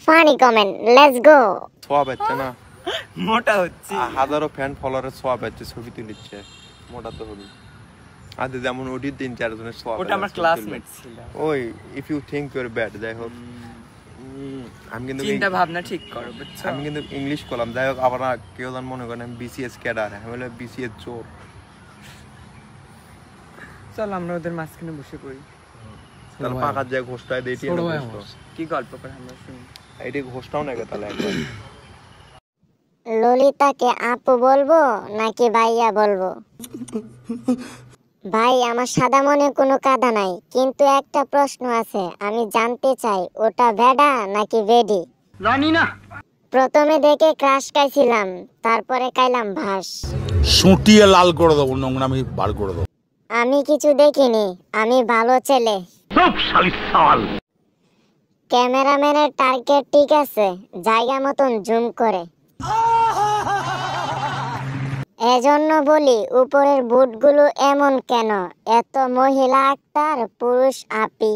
Funny comment, let's go. সোয়াব হচ্ছে না, মোটা হচ্ছে, হাজারো ফ্যান ফলোয়ারের সোয়াব হচ্ছে, ছবি তুলিচ্ছে, মোটা তো হবে। আর যেমন ওটি 3-4 জনের সোয়াব, ওটা আমার ক্লাসমেট ছিল। ওই if you think you are bad, যাই হোক আমি কিন্তু চিন্তা ভাবনা ঠিক করো, বুঝছো? আমি কিন্তু ইংলিশ করলাম, যাই হোক। আবার কেউ যেন মনে করেন আমি বিসিএস ক্যাডার, আমি হলো বিসিএস চোর। চল আমরা ওদের মাঝখানে বসে পড়ি। তাহলে পাকার যায় ঘোষটায় দিয়েছি, কি গল্প করে আমরা শুনি, এটি ঘোষটাও নাকি তাহলে একবার। ললিতাকে আপু বলবো নাকি ভাইয়া বলবো? ভাই, আমার সাদা মনে কোনো কাদা নাই, কিন্তু একটা প্রশ্ন আছে, আমি জানতে চাই ওটা ভেডা নাকি ভেডি? জানি না। প্রথমে দেখে ক্রাশ খাইছিলাম, তারপরে খাইলাম ভাস। সুটিয়ে লাল করে দেবো, নোংরামি বার করে দেবো। আমি কিছু দেখিনি, আমি ভালো ছেলে। ক্যামেরাম্যানের টার্গেট ঠিক আছে, জায়গা মতন জুম করে। এজন্য বলি উপরের বুটগুলো এমন কেন? এত মহিলা আক্তার, পুরুষ আপি।